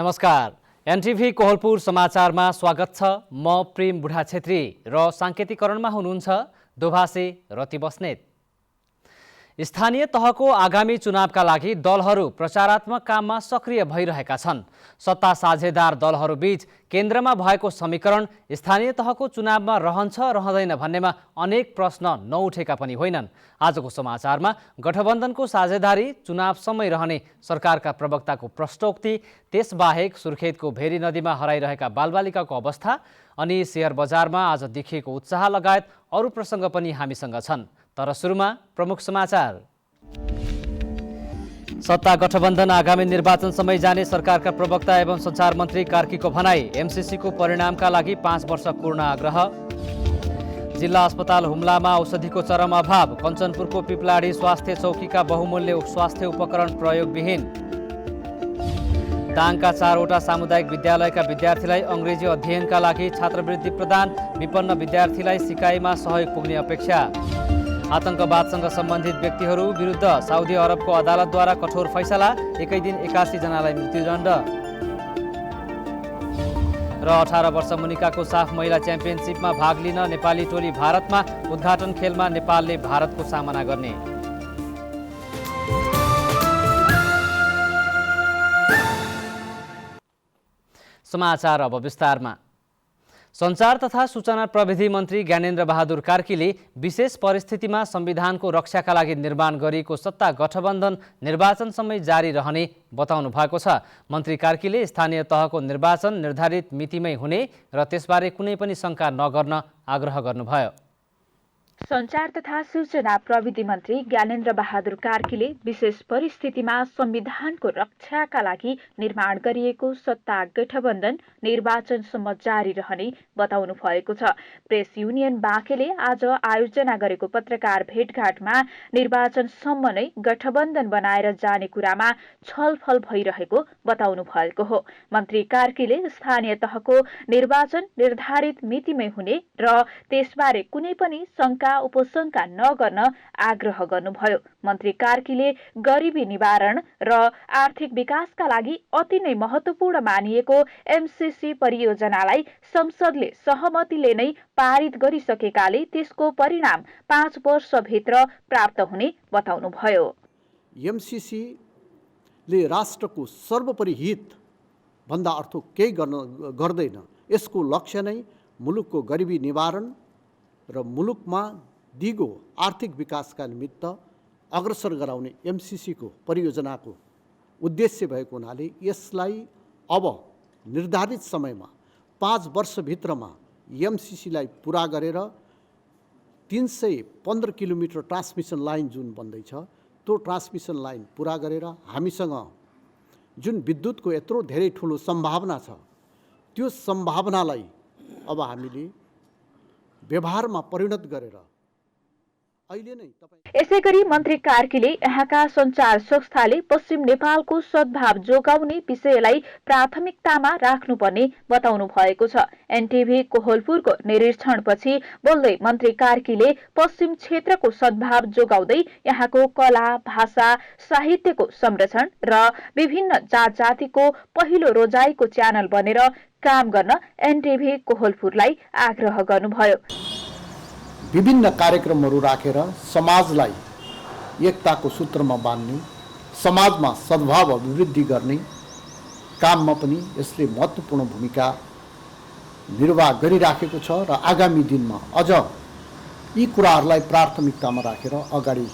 नमस्कार। एनटिभी कोहलपुर समाचारमा स्वागत छ। म प्रेम बुढा छेत्री र सांकेतिकरणमा हुनुहुन्छ दोभासे रति बस्नेत। स्थानीय तहको आगामी चुनावका लागि दलहरू प्रचारात्मक काममा सक्रिय भइरहेका छन्। सत्ता साझेदार दलहरूबीच केन्द्रमा भएको समीकरण स्थानीय तहको चुनावमा रहन्छ रहँदैन भन्नेमा अनेक प्रश्न नउठेका पनि होइनन्। आजको समाचारमा गठबन्धनको साझेदारी चुनावसम्मै रहने सरकारका प्रवक्ताको प्रश्नोक्ति, त्यसबाहेक सुर्खेतको भेरी नदीमा हराइरहेका बालबालिकाको अवस्था अनि शेयर बजारमा आज देखिएको उत्साह लगायत अरू प्रसङ्ग पनि हामीसँग छन्। तर सुरुमा प्रमुख समाचार। सत्ता गठबन्धन आगामी निर्वाचन समय जाने सरकारका प्रवक्ता एवं सञ्चार मन्त्री कार्कीको भनाई। एमसीसीको परिणामका लागि 5 वर्ष पूर्ण आग्रह। जिल्ला अस्पताल हुम्लामा औषधिको चरम अभाव। कञ्चनपुरको पिपलाडी स्वास्थ्य चौकीका बहुमूल्य स्वास्थ्य उपकरण प्रयोगविहीन। दाङका 4वटा सामुदायिक विद्यालयका विद्यार्थीलाई अङ्ग्रेजी अध्ययनका लागि छात्रवृत्ति प्रदान। विपन्न विद्यार्थीलाई सिकाइमा सहयोग पुग्ने अपेक्षा। आतंकवादसँग सम्बन्धित व्यक्तिहरू विरुद्ध साउदी अरबको अदालतद्वारा कठोर फैसला। एकै दिन 81 जनालाई मृत्युदण्ड। र 18 वर्ष मुनिकाको साफ महिला च्याम्पियनसिपमा भाग लिन नेपाली टोली भारतमा। उद्घाटन खेलमा नेपालले भारतको सामना गर्ने। समाचार अब विस्तारमा। सञ्चार तथा सूचना प्रविधि मन्त्री ज्ञानेन्द्र बहादुर कार्कीले विशेष परिस्थितिमा संविधानको रक्षाका लागि निर्माण गरिएको सत्ता गठबन्धन निर्वाचनसम्मै जारी रहने बताउनु भएको छ। मन्त्री कार्कीले स्थानीय तहको निर्वाचन निर्धारित मितिमै हुने र त्यसबारे कुनै पनि शङ्का नगर्न आग्रह गर्नुभयो। सञ्चार तथा सूचना प्रविधि मन्त्री ज्ञानेन्द्र बहादुर कार्कीले विशेष परिस्थितिमा संविधानको रक्षाका लागि निर्माण गरिएको सत्ता गठबन्धन निर्वाचनसम्म जारी रहने बताउनु भएको छ। प्रेस युनियन बाँकेले आज आयोजना गरेको पत्रकार भेटघाटमा निर्वाचनसम्म नै गठबन्धन बनाएर जाने कुरामा छलफल भइरहेको बताउनु भएको हो। मन्त्री कार्कीले स्थानीय तहको निर्वाचन निर्धारित मितिमै हुने र त्यसबारे कुनै पनि शङ्का उपशङ्का नगर्न आग्रह गर्नुभयो। मन्त्री कार्कीले गरिबी निवारण र आर्थिक विकासका लागि अति नै महत्त्वपूर्ण मानिएको एमसीसी परियोजनालाई संसदले सहमतिले नै पारित गरिसकेकाले त्यसको परिणाम 5 वर्षभित्र प्राप्त हुने बताउनुभयो। एमसीसीले राष्ट्रको सर्वोपरि हित भन्दा अर्थ केही गर्दैन। यसको लक्ष्य नै मुलुकको गरिबी निवारण र मुलुकमा दिगो आर्थिक विकासका निमित्त अग्रसर गराउने एमसीसीको परियोजनाको उद्देश्य भएको हुनाले यसलाई अब निर्धारित समयमा 5 वर्षभित्रमा एमसीसीलाई पुरा गरेर 315 किलोमिटर ट्रान्समिसन लाइन जुन बन्दैछ त्यो ट्रान्समिसन लाइन पुरा गरेर हामीसँग जुन विद्युतको यत्रो धेरै ठुलो सम्भावना छ त्यो सम्भावनालाई अब हामीले व्यवहारमा परिणत गरेर अहिले नै यसैगरी मन्त्री कार्कीले यहाँका सञ्चार संस्थाले पश्चिम नेपालको सद्भाव जोगाउने विषयलाई प्राथमिकतामा राख्नुपर्ने बताउनु भएको छ। एनटिभी कोहलपुरको निरीक्षणपछि बोल्दै मन्त्री कार्कीले पश्चिम क्षेत्रको सद्भाव जोगाउँदै यहाँको कला, भाषा, साहित्यको संरक्षण र विभिन्न जात जातिको पहिलो रोजाइको च्यानल बनेर काम गर्न एनटिभी कोहलपुरलाई आग्रह गर्नुभयो। विभिन्न कार्यक्रमहरू राखेर समाजलाई एकताको सूत्रमा बाँध्ने, समाजमा सद्भाव अभिवृद्धि गर्ने काममा पनि यसले महत्त्वपूर्ण भूमिका निर्वाह गरिराखेको छ र आगामी दिनमा अझ यी कुराहरूलाई प्राथमिकतामा राखेर अगाडि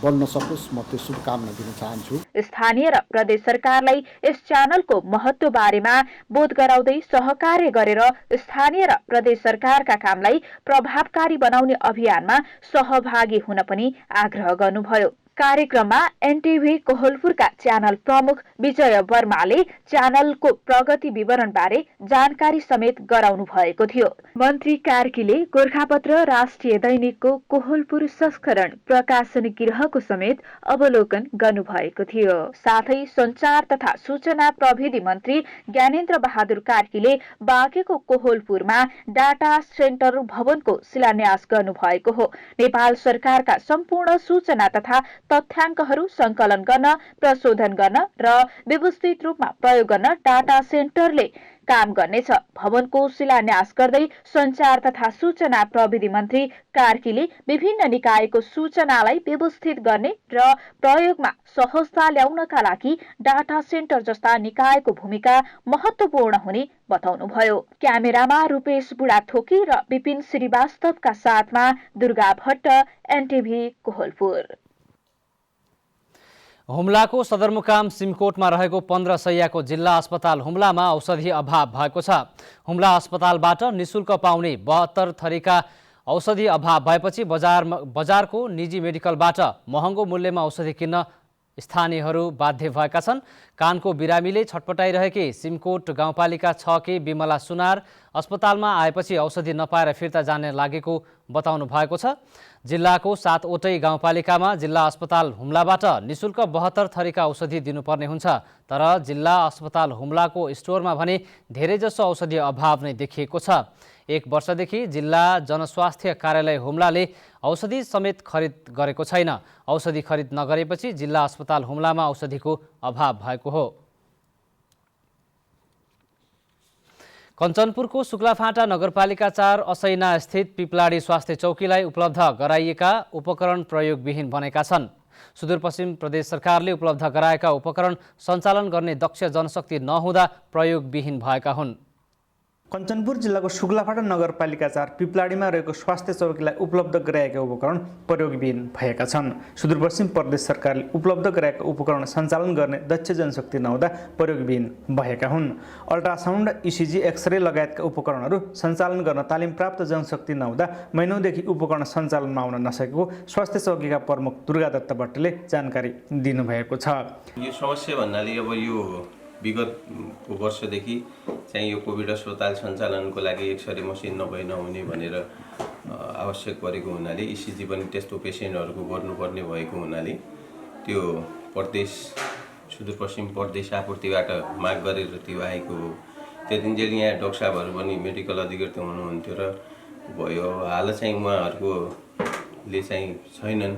बढ्न सकोस्, म त्यो शुभकामना दिन चाहन्छु। स्थानीय र प्रदेश सरकारलाई यस च्यानलको महत्त्व बारेमा बोध गराउँदै सहकार्य गरेर स्थानीय र प्रदेश सरकारका कामलाई प्रभावकारी बनाउने अभियानमा सहभागी हुन पनि आग्रह गर्नुभयो। कार्यक्रममा एनटिभी कोहलपुरका च्यानल प्रमुख विजय वर्माले च्यानलको प्रगति विवरणबारे जानकारी समेत गराउनु भएको थियो। मन्त्री कार्कीले गोरखापत्र राष्ट्रिय दैनिकको कोहलपुर संस्करण प्रकाशन गृहको समेत अवलोकन गर्नुभएको थियो। साथै सञ्चार तथा सूचना प्रविधि मन्त्री ज्ञानेन्द्र बहादुर कार्कीले बाँकेको कोहलपुरमा डाटा सेन्टर भवनको शिलान्यास गर्नुभएको हो। नेपाल सरकारका सम्पूर्ण सूचना तथा तथ्याङ्कहरू सङ्कलन गर्न, प्रशोधन गर्न र व्यवस्थित रूपमा प्रयोग गर्न डाटा सेन्टरले काम गर्नेछ। भवनको शिलान्यास गर्दै सञ्चार तथा सूचना प्रविधि मन्त्री कार्कीले विभिन्न निकायको सूचनालाई व्यवस्थित गर्ने र प्रयोगमा सहजता ल्याउनका लागि डाटा सेन्टर जस्ता निकायको भूमिका महत्त्वपूर्ण हुने बताउनुभयो। क्यामेरामा रूपेश बुढाथोकी र विपिन श्रीवास्तवका साथमा दुर्गा भट्ट, एनटिभी कोहलपुर। हुम्लाको सदरमुकाम सिमकोटमा रहेको 15 शैय्याको जिल्ला अस्पताल हुम्लामा औषधि अभाव भएको छ। हुम्ला अस्पतालबाट निशुल्क पाउने 72 थरीका औषधि अभाव भएपछि बजारको निजी मेडिकलबाट महँगो मूल्यमा औषधि किन्न स्थानीयहरू बाध्य भएका छन्। कानको बिरामीले छटपटाइरहेकी सिमकोट गाउँपालिका 6 की बिमला सुनार अस्पतालमा आएपछि औषधि नपाएर फिर्ता जाने लागेको बताउनु भएको छ। जिल्लाको 7 वटै गाउँपालिकामा जिल्ला अस्पताल हुम्लाबाट निशुल्क 72 थरीका औषधि दिनुपर्ने हुन्छ। तर जिल्ला अस्पताल हुम्लाको स्टोरमा भने धेरैजसो औषधि अभाव नै देखिएको छ। 1 वर्षदेखि जिल्ला जनस्वास्थ्य कार्यालय हुम्लाले औषधि समेत खरिद गरेको छैन। औषधि खरिद नगरेपछि जिल्ला अस्पताल हुम्लामा औषधिको अभाव भएको हो। कञ्चनपुरको शुक्लाफाँटा नगरपालिका 4 असैना स्थित पिपलाडी स्वास्थ्य चौकीलाई उपलब्ध गराइएका उपकरण प्रयोगविहीन बनेका छन्। सुदूरपश्चिम प्रदेश सरकारले उपलब्ध गराएका उपकरण सञ्चालन गर्ने दक्ष जनशक्ति नहुँदा प्रयोगविहीन भएका हुन्। कञ्चनपुर जिल्लाको शुक्लाफाँटा नगरपालिका 4 पिपलाडीमा रहेको स्वास्थ्य चौकीलाई उपलब्ध गराएका उपकरण प्रयोगविहीन भएका छन्। सुदूरपश्चिम प्रदेश सरकारले उपलब्ध गराएका उपकरण सञ्चालन गर्ने दक्ष जनशक्ति नहुँदा प्रयोगविहीन भएका हुन्। अल्ट्रासाउन्ड, इसिजी, एक्सरे लगायतका उपकरणहरू सञ्चालन गर्न तालिम प्राप्त जनशक्ति नहुँदा महिनौदेखि उपकरण सञ्चालनमा आउन नसकेको स्वास्थ्य चौकीका प्रमुख दुर्गा दत्त भट्टले जानकारी दिनुभएको छ। यो समस्या भन्नाले अब यो विगतको वर्षदेखि चाहिँ यो कोभिड अस्पताल सञ्चालनको लागि एक्सरे मसिन नहुने भनेर आवश्यक परेको हुनाले इसिजी पनि त्यस्तो पेसेन्टहरूको गर्नुपर्ने भएको हुनाले त्यो प्रदेश सुदूरपश्चिम प्रदेश आपूर्तिबाट माग गरेर त्यो आएको हो। त्यतिन्जेल यहाँ डाक्टर साहबहरू पनि मेडिकल अधिकृत हुनुहुन्थ्यो र भयो। हाल चाहिँ उहाँहरूकोले चाहिँ छैनन्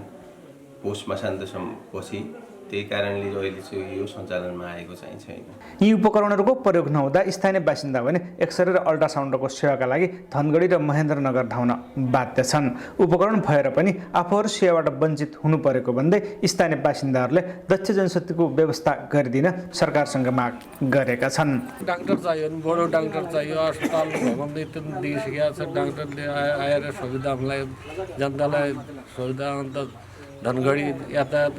पोस्टमा शान्तसम्म पछि, त्यही कारणले अहिले चाहिँ यो सञ्चालनमा आएको चाहिँ छैन। यी उपकरणहरूको प्रयोग नहुँदा स्थानीय बासिन्दा भने एक्सरे र अल्ट्रासाउन्डको सेवाका लागि धनगढी र महेन्द्रनगर धाउन बाध्य छन्। उपकरण भएर पनि आफूहरू सेवाबाट वञ्चित हुनु परेको भन्दै स्थानीय बासिन्दाहरूले दक्ष जनशक्तिको व्यवस्था गरिदिन सरकारसँग माग गरेका छन्। डाक्टर चाहियो, बडो डाक्टर चाहियो। अस्पताल भवनले त दिइसकेको छ। डाक्टरले आएर सुविधा हामीलाई जनतालाई सुविधा अन्त धनगढी यातायात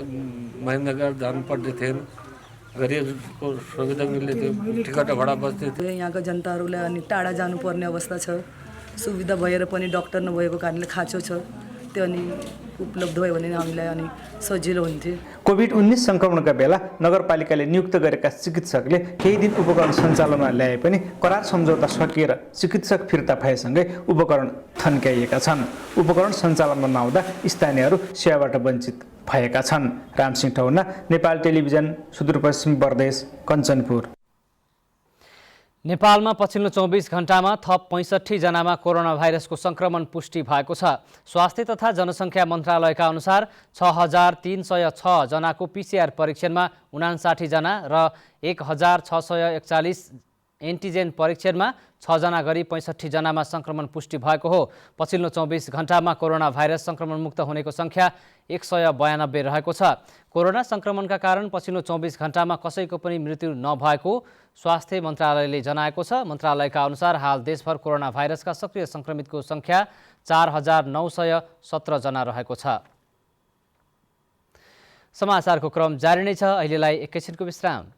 महेन्द्रनगर जानु पर्ने थिएन। गरिबको सुविधा मिल्ने थियो, टिकट भाडा बस्दै थियो। यहाँका जनताहरूलाई अनि टाढा जानुपर्ने अवस्था छ। सुविधा भएर पनि डाक्टर नभएको कारणले खाँचो छ। त्यो अनि उपलब्ध भयो भने हामीलाई अनि सजिलो हुन्थ्यो। कोभिड-19 सङ्क्रमणका बेला नगरपालिकाले नियुक्त गरेका चिकित्सकले केही दिन उपकरण सञ्चालनमा ल्याए पनि करार सम्झौता सकिएर चिकित्सक फिर्ता भएसँगै उपकरण थन्क्याइएका छन्। उपकरण सञ्चालनमा नआउँदा स्थानीयहरू सेवाबाट वञ्चित भएका छन्। रामसिंह ठौना, नेपाल टेलिभिजन, सुदूरपश्चिम प्रदेश, कञ्चनपुर। नेपालमा पछिल्लो 24 घण्टामा थप 65 जनामा कोरोना भाइरसको संक्रमण पुष्टि भएको छ। स्वास्थ्य तथा जनसङ्ख्या मन्त्रालयका अनुसार 6306 जनाको PCR परीक्षणमा 59 जना र 1641 एन्टिजेन परीक्षणमा 6 जना गरी 65 जनामा संक्रमण पुष्टि भएको हो। पछिल्लो 24 घण्टामा कोरोना भाइरस संक्रमण मुक्त हुनेको संख्या 192 रहेको छ। कोरोना संक्रमणका कारण पछिल्लो 24 घण्टामा कसैको पनि मृत्यु नभएको स्वास्थ्य मन्त्रालयले जनाएको छ। मन्त्रालयका अनुसार हाल देशभर कोरोना भाइरसका सक्रिय संक्रमितको संख्या 4917 जना रहेको छ। समाचारको क्रम जारी नै छ। अहिलेलाई एकैछिनको विश्राम।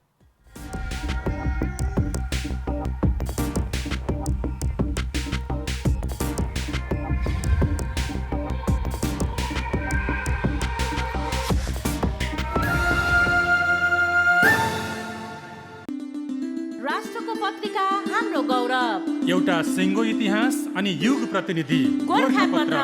एउटा सिङ्गो इतिहास अनि युग प्रतिनिधि गोरखापत्र।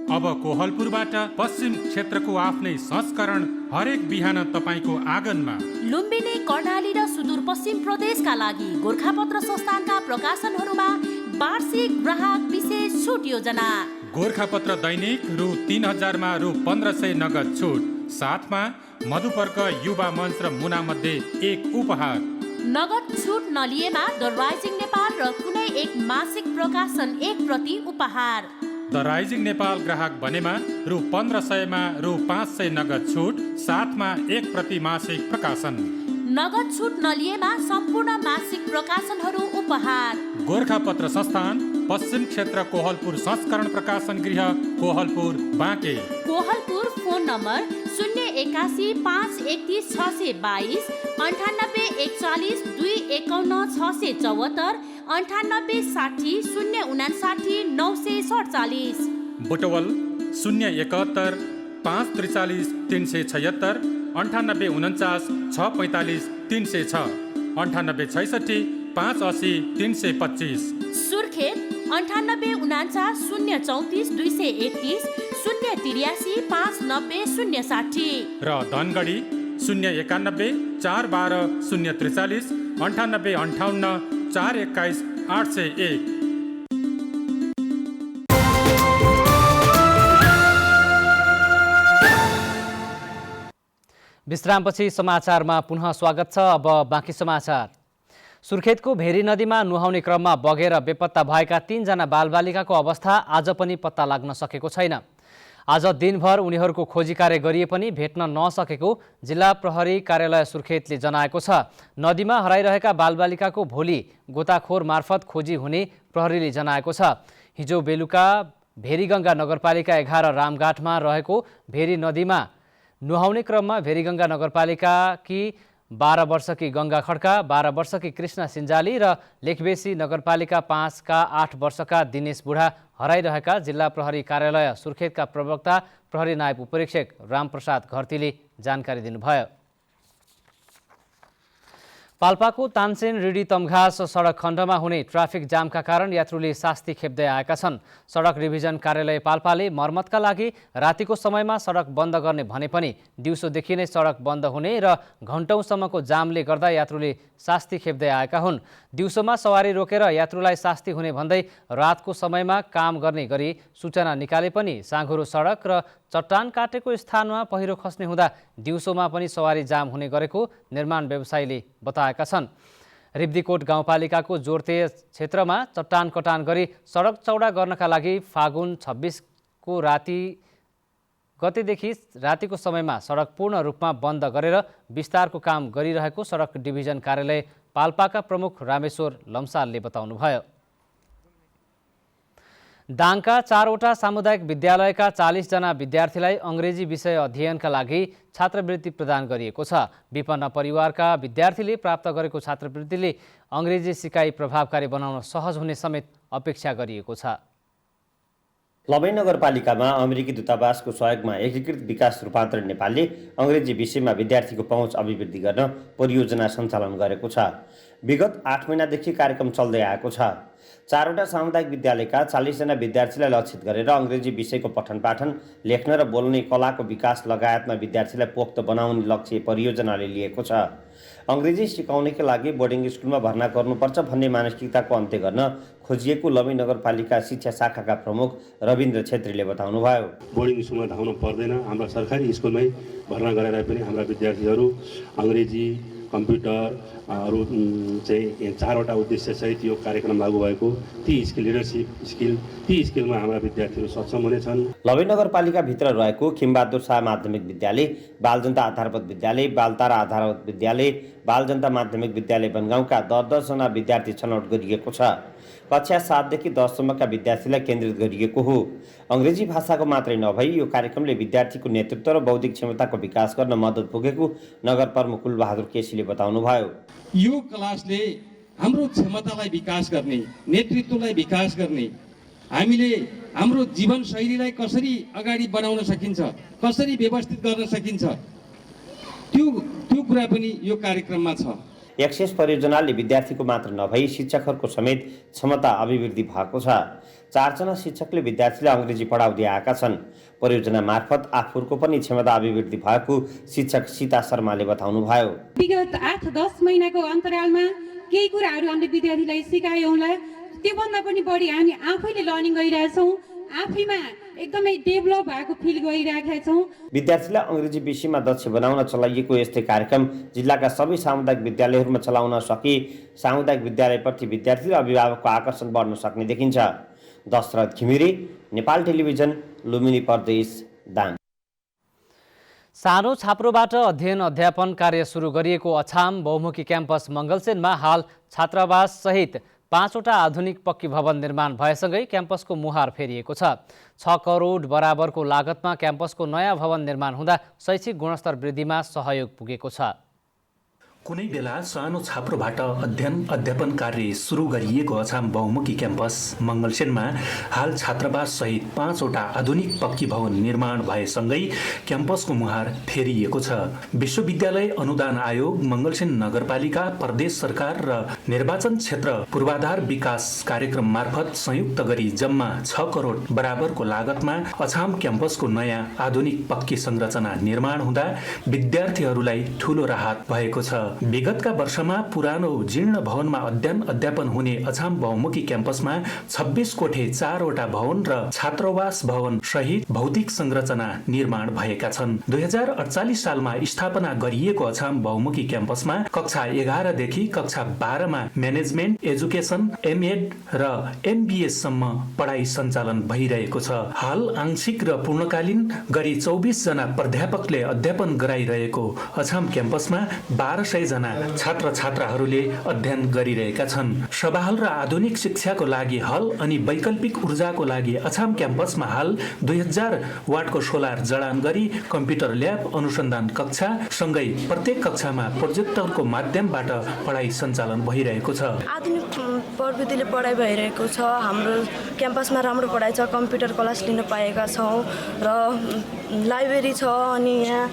अब कोहलपुरबाट पश्चिम क्षेत्रको आफ्नै संस्करण हरेक बिहान तपाईको आँगनमा। लुम्बिनी, कर्णाली र सुदूरपश्चिम प्रदेशका लागि गोरखापत्र संस्थानका प्रकाशनहरूमा वार्षिक ग्राहक विशेष छुट योजना। गोरखापत्र दैनिक रु 3000 मा रु 1500 नगद छुट, साथमा मधुपर्क युवा मञ्च र मुना मध्ये एक उपहार। नगद छुट नलिएमा द राइजिङ नेपाल र कुनै एक मासिक प्रकाशन एक प्रति उपहार। द राइजिङ नेपाल ग्राहक बनेमा रु 1500 मा रु 500 नगद छुट, साथमा एक प्रति मासिक प्रकाशन। नगद छुट नलिएमा सम्पूर्ण मासिक प्रकाशनहरू उपहार। गोरखापत्र संस्थान, पश्चिम क्षेत्र कोहलपुर संस्करण प्रकाशन गृह, कोहलपुर बाँके। Kohalpur phone number 081 531 622, 98 41 251 674, 98 60 059 947। बुटवल 071 543 376, 98 49 645 306, 98 66 580 325। सुर्खेत 98 49 034 231, 083 590 060 र धनगढी 091 412 043, 98 58 421 801। विश्रामपछि समाचारमा पुनः स्वागत छ। अब बाँकी समाचार। सुर्खेतको भेरी नदीमा नुहाउने क्रममा बगेर बेपत्ता भएका 3 जना बालबालिकाको अवस्था आज पनि पत्ता लाग्न सकेको छैन। आज दिनभर उनीहरूको खोजी कार्य गरिए पनि भेट्न नसकेको जिल्ला प्रहरी कार्यालय सुर्खेतले जनाएको छ। नदीमा हराइरहेका बालबालिकाको भोलि गोताखोर मार्फत खोजी हुने प्रहरीले जनाएको छ। हिजो बेलुका भेरीगङ्गा नगरपालिका 11 रामघाटमा रहेको भेरी नदीमा नुहाउने क्रममा भेरीगङ्गा नगरपालिकाकी 12 वर्षकी गङ्गा खड्का, 12 वर्षकी कृष्ण सिन्जाली र लेखबेसी नगरपालिका 5 का 8 वर्षका दिनेश बुढा हराइरहेका जिल्ला प्रहरी कार्यालय सुर्खेतका प्रवक्ता प्रहरी नायब उपरीक्षक रामप्रसाद घरतीले जानकारी दिनुभयो। पाल्पाको तानसेन रिडी तमघास सडक खण्डमा हुने ट्राफिक जामका कारण यात्रुले शास्ति खेप्दै आएका छन्। सडक डिभिजन कार्यालय पाल्पाले मर्मतका लागि रातिको समयमा सडक बन्द गर्ने भने पनि दिउँसोदेखि नै सडक बन्द हुने र घण्टौँसम्मको जामले गर्दा यात्रुले शास्ति खेप्दै आएका हुन्। दिउँसोमा सवारी रोकेर यात्रुलाई शास्ति हुने भन्दै रातको समयमा काम गर्ने गरी सूचना निकाले पनि साँघुरो सडक र चट्टान काटेको स्थानमा पहिरो खस्ने हुँदा दिउँसोमा पनि सवारी जाम हुने गरेको निर्माण व्यवसायीले बताएका छन्। रिब्दीकोट गाउँपालिकाको जोर्ते क्षेत्रमा चट्टान कटान गरी सडक चौडा गर्नका लागि फागुन 26 को गतेदेखि रातिको समयमा सडक पूर्ण रूपमा बन्द गरेर विस्तारको काम गरिरहेको सडक डिभिजन कार्यालय पाल्पाका प्रमुख रामेश्वर लम्सालले बताउनुभयो। दाङका 4वटा सामुदायिक विद्यालयका 40 जना विद्यार्थीलाई अङ्ग्रेजी विषय अध्ययनका लागि छात्रवृत्ति प्रदान गरिएको छ। विपन्न परिवारका विद्यार्थीले प्राप्त गरेको छात्रवृत्तिले अङ्ग्रेजी सिकाइ प्रभावकारी बनाउन सहज हुने समेत अपेक्षा गरिएको छ। लबै नगरपालिकामा अमेरिकी दूतावासको सहयोगमा एकीकृत विकास रूपान्तरण नेपालले अङ्ग्रेजी विषयमा विद्यार्थीको पहुँच अभिवृद्धि गर्न परियोजना सञ्चालन गरेको छ। विगत 8 महिनादेखि कार्यक्रम चल्दै आएको छ। 4वटा सामुदायिक विद्यालयका 40 जना विद्यार्थीलाई लक्षित गरेर अङ्ग्रेजी विषयको पठन पाठन, लेख्न र बोल्ने कलाको विकास लगायतमा विद्यार्थीलाई पोख्त बनाउने लक्ष्य परियोजनाले लिएको छ। अङ्ग्रेजी सिकाउनका लागि बोर्डिङ स्कुलमा भर्ना गर्नुपर्छ भन्ने मानसिकताको अन्त्य गर्न खोजिएको लबै नगरपालिका शिक्षा शाखाका प्रमुख रविन्द्र छेत्रीले बताउनुभयो। बोर्डिङ स्कुलमा धाउनु पर्दैन, हाम्रा सरकारी स्कुलमै भर्ना गराएर पनि हाम्रा विद्यार्थीहरू अङ्ग्रेजी, कम्प्युटरहरू चाहिँ 4वटा उद्देश्य सहित यो कार्यक्रम लागू भएको ती स्किल, लिडरसिप स्किल, ती स्किलमा हाम्रा विद्यार्थीहरू सक्षम हुनेछन्। लबै नगरपालिकाभित्र रहेको खिमबहादुर शाह माध्यमिक विद्यालय, बालजनता आधारभूत विद्यालय, बालतारा आधारभूत विद्यालय, बालजनता माध्यमिक विद्यालय बनगाउँका 10-10 जना विद्यार्थी छनौट गरिएको छ। कक्षा 7 देखि 10 सम्मका विद्यार्थीलाई केन्द्रित गरिएको हो। अङ्ग्रेजी भाषाको मात्रै नभई यो कार्यक्रमले विद्यार्थीको नेतृत्व र बौद्धिक क्षमताको विकास गर्न मद्दत पुगेको नगर प्रमुख कुलबहादुर केसीले बताउनुभयो। यो क्लासले हाम्रो क्षमतालाई विकास गर्ने, नेतृत्वलाई विकास गर्ने, हामीले हाम्रो जीवनशैलीलाई कसरी अगाडि बढाउन सकिन्छ, कसरी व्यवस्थित गर्न सकिन्छ, त्यो कुरा पनि यो कार्यक्रममा छ। एक्सेस परियोजनाले विद्यार्थीको मात्र नभई शिक्षकहरूको समेत क्षमता अभिवृद्धि भएको छ। 4 जना शिक्षकले विद्यार्थीलाई अङ्ग्रेजी पढाउँदै आएका छन्। परियोजना मार्फत आफूहरूको पनि क्षमता अभिवृद्धि भएको शिक्षक सीता शर्माले बताउनुभयो। विगत 8-10 महिनाको अन्तरालमा केही कुराहरू हामीले विद्यार्थीलाई सिकायौँला, त्योभन्दा पनि बढी हामी आफैले लर्निङ गरिरहेछौँ, आफैमा एकदमै डेभलप भएको फिल गरिराखेका छौँ। विद्यार्थीलाई अङ्ग्रेजी विषयमा दक्ष बनाउन चलाइएको यस्तै कार्यक्रम जिल्लाका सबै सामुदायिक विद्यालयहरूमा चलाउन सके सामुदायिक विद्यालयप्रति विद्यार्थी र अभिभावकको आकर्षण बढ्न सक्ने देखिन्छ। दशरथ घिमिरे, नेपाल टेलिभिजन, लुम्बिनी प्रदेश, दाङ। सानो छाप्रोबाट अध्ययन अध्यापन कार्य सुरु गरिएको अछाम बहुमुखी क्याम्पस मङ्गलसेनमा हाल छात्रावास सहित 5वटा आधुनिक पक्की भवन निर्माण भएसँगै क्याम्पसको मुहार फेरिएको छ। 6 करोड बराबरको लागतमा क्याम्पसको नयाँ भवन निर्माण हुँदा शैक्षिक गुणस्तर वृद्धिमा सहयोग पुगेको छ। कुनै बेला सानो छाप्रोबाट अध्ययन अध्यापन कार्य सुरु गरिएको अछाम बहुमुखी क्याम्पस मङ्गलसेनमा हाल छात्रावास सहित 5वटा आधुनिक पक्की भवन निर्माण भएसँगै क्याम्पसको मुहार फेरिएको छ। विश्वविद्यालय अनुदान आयोग, मङ्गलसेन नगरपालिका, प्रदेश सरकार र निर्वाचन क्षेत्र पूर्वाधार विकास कार्यक्रम मार्फत संयुक्त गरी जम्मा 6 करोड बराबरको लागतमा अछाम क्याम्पसको नयाँ आधुनिक पक्की संरचना निर्माण हुँदा विद्यार्थीहरूलाई ठूलो राहत भएको छ। विगतका वर्षमा पुरानो जीर्ण भवनमा अध्ययन अध्यापन हुने अछाम बहुमुखी क्याम्पसमा 26 कोठे 4वटा भवन र छात्रावास भवन सहित भौतिक संरचना निर्माण भएका छन्। 2048 सालमा स्थापना गरिएको अछाम बहुमुखी क्याम्पसमा कक्षा 11 देखि कक्षा 12 मा म्यानेजमेन्ट, एजुकेसन, एमएड र एमबीए सम्म पढाइ सञ्चालन भइरहेको छ। हाल आंशिक र पूर्णकालीन गरी 24 जना प्राध्यापकले अध्यापन गराइरहेको अछाम क्याम्पसमा 1200 जना छात्र छात्राहरूले अध्ययन गरिरहेका छन्। सभाहल र आधुनिक शिक्षाको लागि हल अनि वैकल्पिक ऊर्जाको लागि अछाम क्याम्पसमा हाल 2000 वाटको सोलर जडान गरी कम्प्युटर ल्याब, अनुसन्धान कक्षा सँगै प्रत्येक कक्षामा प्रोजेक्टरको माध्यमबाट पढाइ सञ्चालन भइरहेको छ। आधुनिक प्रविधिले पढाइ भइरहेको छ। हाम्रो क्याम्पसमा राम्रो पढाइ छ। कम्प्युटर क्लास लिन पाएका छौँ र लाइब्रेरी छ अनि यहाँ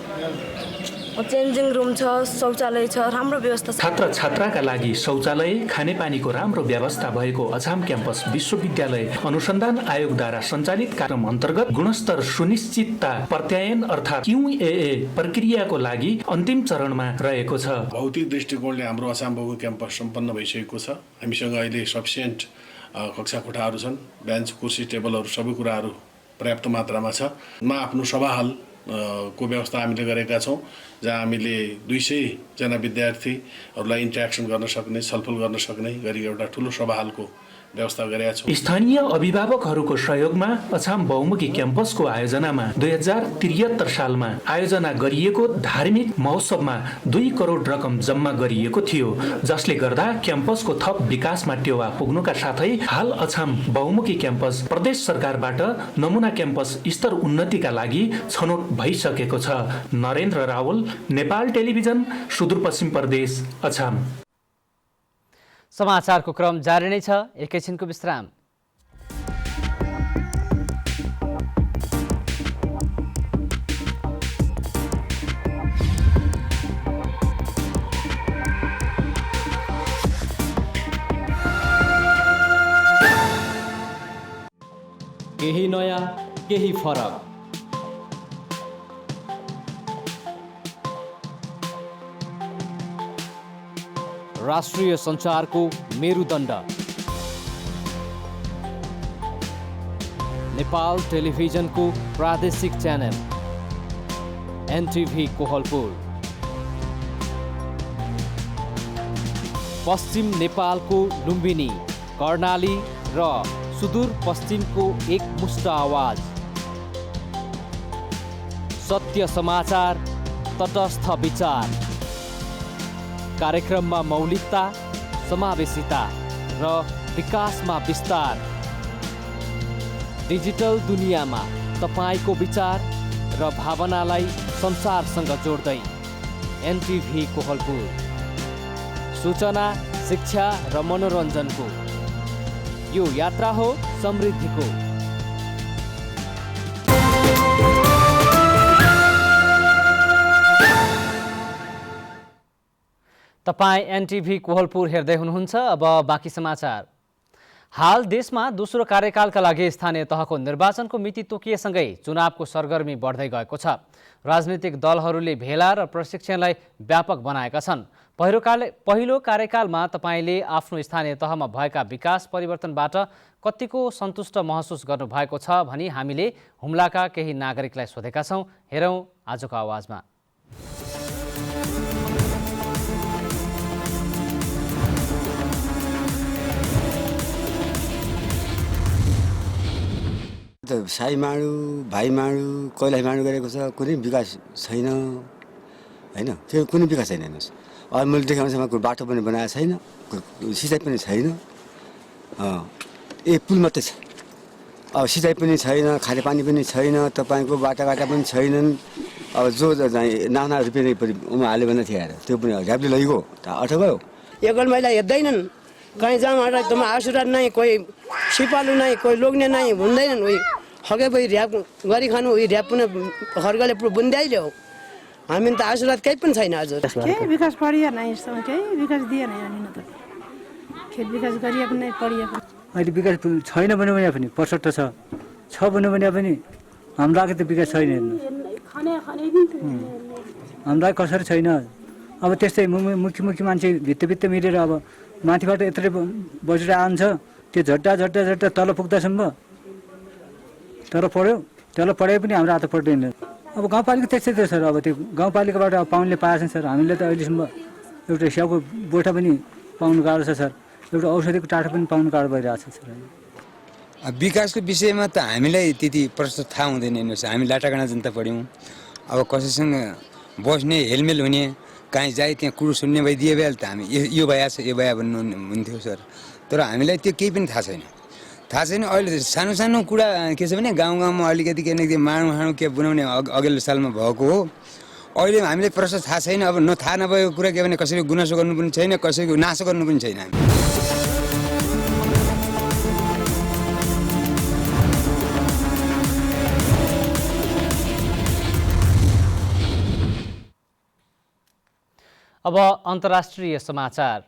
चेन्जिङ रुम छ, शौचालय छ, राम्रो व्यवस्था छ। छात्र छात्राका लागि शौचालय, खानेपानीको राम्रो व्यवस्था भएको अछाम क्याम्पस विश्वविद्यालय अनुसन्धान आयोगद्वारा सञ्चालित कार्यक्रम अन्तर्गत गुणस्तर सुनिश्चितता प्रत्यायन अर्थात् QAA प्रक्रियाको लागि अन्तिम चरणमा रहेको छ। भौतिक दृष्टिकोणले हाम्रो अछाम बहुमुखी क्याम्पस सम्पन्न भइसकेको छ। हामीसँग अहिले सफिसियन्ट कक्षा कोठाहरू छन्, बेन्च, कुर्सी, टेबलहरू सबै कुराहरू पर्याप्त मात्रामा छ। आफ्नो सभा हल को व्यवस्था हामीले गरेका छौँ, जहाँ हामीले 200 जना विद्यार्थीहरूलाई इन्ट्रेक्सन गर्न सक्ने, छलफल गर्न सक्ने गरी एउटा ठुलो सभा हलको व्यवस्था गरेका छौँ। स्थानीय अभिभावकहरूको सहयोगमा अछाम बहुमुखी क्याम्पसको आयोजनामा 2073 सालमा आयोजना गरिएको धार्मिक महोत्सवमा 2 करोड रकम जम्मा गरिएको थियो, जसले गर्दा क्याम्पसको थप विकासमा टेवा पुग्नुका साथै हाल अछाम बहुमुखी क्याम्पस प्रदेश सरकारबाट नमुना क्याम्पस स्तर उन्नतिका लागि छनौट भइसकेको छ। नरेन्द्र रावल, नेपाल टेलिभिजन, सुदूरपश्चिम प्रदेश, अछाम। समाचारको क्रम जारी नै छ, एकैछिनको विश्राम। केही नयाँ, केही फरक। राष्ट्रिय सञ्चारको मेरुदण्ड नेपाल टेलिभिजनको प्रादेशिक च्यानल NTV कोहलपुर, पश्चिम नेपालको लुम्बिनी, कर्णाली र सुदूर पश्चिमको एकमुष्ट आवाज, सत्य समाचार, तटस्थ विचार, कार्यक्रममा मौलिकता, समावेशिता र विकासमा विस्तार। डिजिटल दुनियाँमा तपाईको विचार र भावनालाई संसारसँग जोड्दै NTV कोहलपुर, सूचना, शिक्षा र मनोरञ्जनको यो यात्रा हो समृद्धिको। तपाईँ NTV कोहलपुर हेर्दै हुनुहुन्छ। अब बाँकी समाचार। हाल देशमा दोस्रो कार्यकालका लागि स्थानीय तहको निर्वाचनको मिति तोकिएसँगै चुनावको सरगर्मी बढ्दै गएको छ। राजनीतिक दलहरूले भेला र प्रशिक्षणलाई व्यापक बनाएका छन्। पहिलो कार्यकालमा तपाईँले आफ्नो स्थानीय तहमा भएका विकास परिवर्तनबाट कतिको सन्तुष्ट महसुस गर्नुभएको छ भनी हामीले हुम्लाका केही नागरिकलाई सोधेका छौँ। हेरौँ आजको आवाजमा। साई माडु भाइ माडु कैलाश माडु गरेको छ, कुनै विकास छैन हैन। त्यो कुनै विकास छैन हेर्नुहोस्। अब मैले देखाउनुसम्म कुनै बाटो पनि बनाएको छैन, सिँचाइ पनि छैन। पुल मात्रै छ। अब सिँचाइ पनि छैन, खानेपानी पनि छैन, तपाईँको बाटाघाटा पनि छैनन्। अब जो नाना रुपियाँ पनि हाल्यो भने थियो त्यो पनि ढ्याप्ले लैगयो अटो गयो। एकल महिला हेर्दैनन्, कहीँ जाँदा तमा आसुरा नै, कोही सिपालु नै, कोही लोग्ने नै हुँदैनन्। उही हगे भई ऱ्याप गरी खानु, उही ऱ्याप पनि खर्गले बुन्दाइल्यो। हामी त आसुरात केही पनि छैन हजुर। केही विकास पढिया नै, केही विकास दिएन हामी त। खेत विकास गरिएको नै पढिएको। अहिले विकास छैन भने पनि 65 छ भने पनि हाम्रो लागि त विकास छैन हेर्नु। हाम्रो लागि कसरी छैन। अब त्यस्तै मुख्य मान्छे भित्त मिलेर अब माथिबाट यत्रो बजेर आउँछ, त्यो झट्टा तल पुग्दासम्म तर पढ्यो पनि हाम्रो हात पर्दैन। अब गाउँपालिका त्यस्तै थियो सर। अब त्यो गाउँपालिकाबाट पाउनुले पाएछन् सर। हामीले त अहिलेसम्म एउटा स्याउको बोटा पनि पाउनु गाह्रो छ सर। एउटा औषधिको टाढो पनि पाउनु गाह्रो भइरहेको छ सर। विकासको विषयमा त हामीलाई त्यति प्रश्न थाहा हुँदैन हेर्नुहोस्। हामी लाटाकाँडा जनता पढ्यौँ। अब कसैसँग बस्ने हेलमेल हुने, कहीँ जाए त्यहाँ कुरो सुन्ने भइदिए भइहाल्यो त हामी यो भया छ यो भया भन्नु हुन्थ्यो सर। तर हामीलाई त्यो केही पनि थाहा छैन। अहिले सानो कुरा के छ भने गाउँमा अलिकति के माडु के बनाउने अघिल्लो सालमा भएको हो। अहिले हामीलाई प्रश्न थाहा छैन। अब थाहा नभएको कुरा के भने कसैको गुनासो गर्नु पनि छैन, कसैको नासो गर्नु पनि छैन। अब अन्तर्राष्ट्रिय समाचार।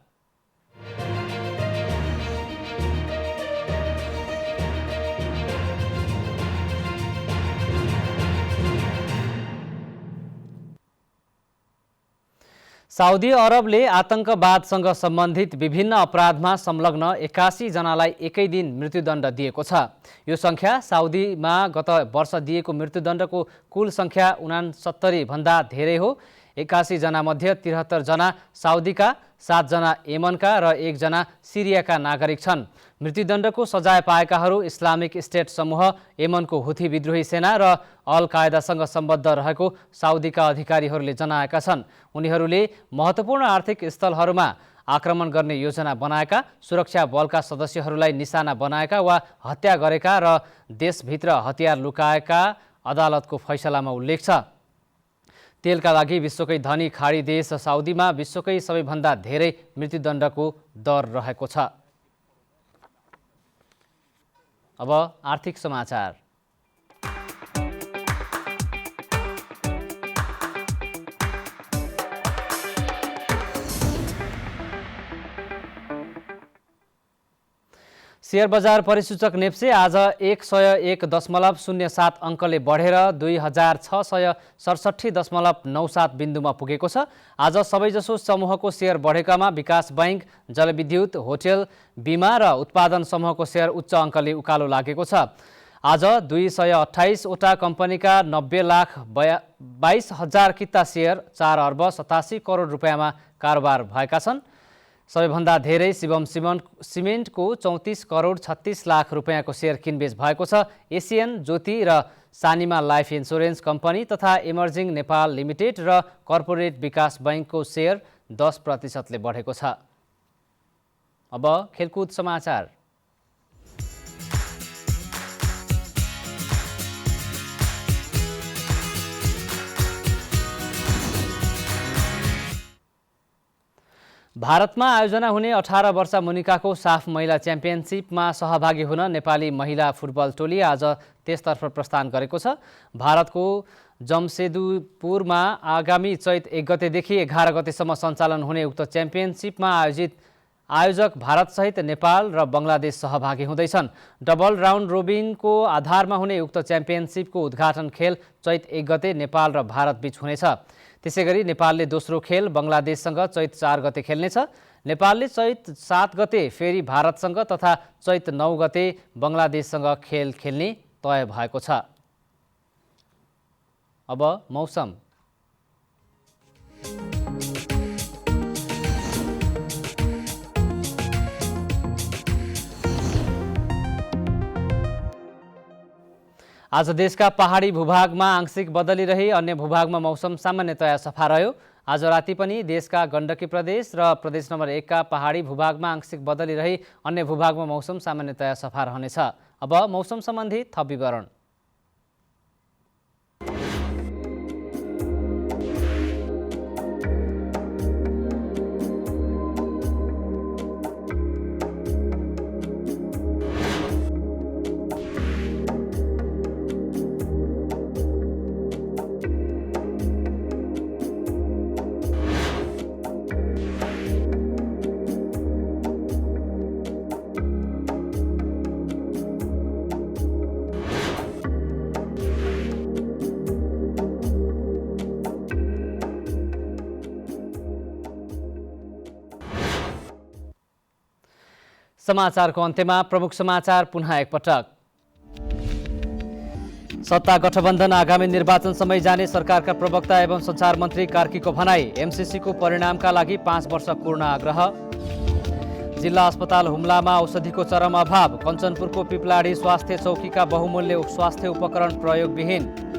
साउदी अरबले आतंकवादसँग सम्बन्धित विभिन्न अपराधमा संलग्न 81 जनालाई एकै दिन मृत्युदण्ड दिएको छ। यो संख्या साउदीमा गत वर्ष दिएको मृत्युदण्डको कुल संख्या 69 भन्दा धेरै हो। 81 जना मध्ये 73 जना साउदीका, 7 जना यमनका र 1 जना सिरियाका नागरिक छन्। मृत्युदण्डको सजाय पाएकाहरू इस्लामिक स्टेट समूह, यमनको हुथी विद्रोही सेना र अल कायदासँग सम्बद्ध रहेको साउदीका अधिकारीहरूले जनाएका छन्। उनीहरूले महत्त्वपूर्ण आर्थिक स्थलहरूमा आक्रमण गर्ने योजना बनाएका, सुरक्षा बलका सदस्यहरूलाई निशाना बनाएका वा हत्या गरेका र देशभित्र हतियार लुकाएका अदालतको फैसलामा उल्लेख छ। तेलका लागि विश्वकै धनी खाडी देश साउदीमा विश्वकै सबैभन्दा धेरै मृत्युदण्डको दर रहेको छ। अब आर्थिक समाचार। शेयर बजार परिसूचक नेप्से आज 101.07 अङ्कले बढेर 2667.97 बिन्दुमा पुगेको छ। आज सबैजसो समूहको शेयर बढेकामा विकास बैंक, जलविद्युत, होटल, बिमा र उत्पादन समूहको शेयर उच्च अङ्कले उकालो लागेको छ। आज 228 वटा कम्पनीका 90,22,000 किता शेयर 4 अर्ब 87 करोड रुपियाँमा कारोबार भएका छन्। सबैभन्दा धेरै शिवम सिमेन्टको 34 करोड 36 लाख रुपियाँको शेयर किनबेच भएको छ। एसियन, ज्योति र सानिमा लाइफ इन्स्योरेन्स कम्पनी तथा इमर्जिङ नेपाल लिमिटेड र कर्पोरेट विकास बैंकको शेयर 10% बढेको छ। अब खेलकुद समाचार। भारतमा आयोजना हुने 18 वर्ष मुनिकाको साफ महिला च्याम्पियनसिपमा सहभागी हुन नेपाली महिला फुटबल टोली आज त्यसतर्फ प्रस्थान गरेको छ। भारतको जमशेदपुरमा आगामी चैत 1 गतेदेखि 11 गतेसम्म सञ्चालन हुने उक्त च्याम्पियनसिपमा आयोजित आयोजक भारतसहित नेपाल र बङ्गलादेश सहभागी हुँदैछन्। डबल राउन्ड रोबिनको आधारमा हुने उक्त च्याम्पियनसिपको उद्घाटन खेल चैत 1 गते नेपाल र भारत बीच हुनेछ। त्यसैगरी नेपालले दोस्रो खेल बङ्गलादेशसँग चैत 4 गते खेल्नेछ। नेपालले चैत 7 गते फेरि भारतसँग तथा चैत 9 गते बङ्गलादेशसँग खेल खेल्ने तय भएको छ। अब मौसम। आज देशका पहाडी भूभागमा आंशिक बदली रही अन्य भूभागमा मौसम सामान्यतया सफा रह्यो। आज राति पनि देशका गण्डकी प्रदेश र प्रदेश नम्बर 1 का पहाडी भूभागमा आंशिक बदली रही अन्य भूभागमा मौसम सामान्यतया सफा रहनेछ। अब मौसम सम्बन्धी थप विवरण। समाचारको अन्त्यमा प्रमुख समाचार पुनः एकपटक। सत्ता गठबन्धन आगामी निर्वाचन समय जाने सरकारका प्रवक्ता एवं सञ्चार मन्त्री कार्कीको भनाई। एमसीसीको परिणामका लागि 5 वर्ष पूर्ण आग्रह। जिल्ला अस्पताल हुम्लामा औषधिको चरम अभाव। कञ्चनपुरको पिपलाडी स्वास्थ्य चौकीका बहुमूल्य स्वास्थ्य उपकरण प्रयोगविहीन।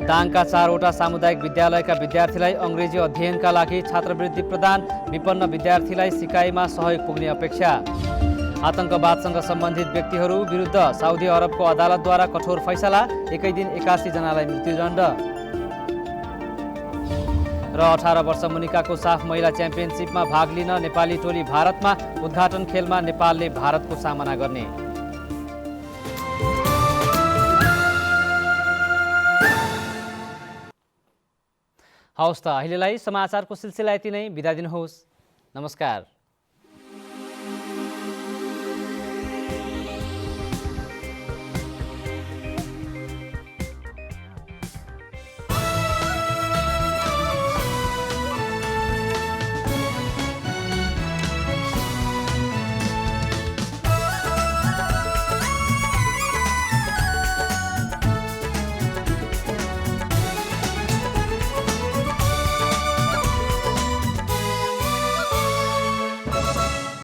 दाङका 4वटा सामुदायिक विद्यालयका विद्यार्थीलाई अङ्ग्रेजी अध्ययनका लागि छात्रवृत्ति प्रदान। विपन्न विद्यार्थीलाई सिकाइमा सहयोग पुग्ने अपेक्षा। आतंकवादसँग सम्बन्धित व्यक्तिहरू विरुद्ध साउदी अरबको अदालतद्वारा कठोर फैसला। एकै दिन 81 जनालाई मृत्युदण्ड। र 18 वर्ष मुनिकाको साफ महिला च्याम्पियनसिपमा भाग लिन नेपाली टोली भारतमा। उद्घाटन खेलमा नेपालले भारतको सामना गर्ने। हवस् त अहिलेलाई समाचारको सिलसिला यति नै। बिदा दिनुहोस्। नमस्कार।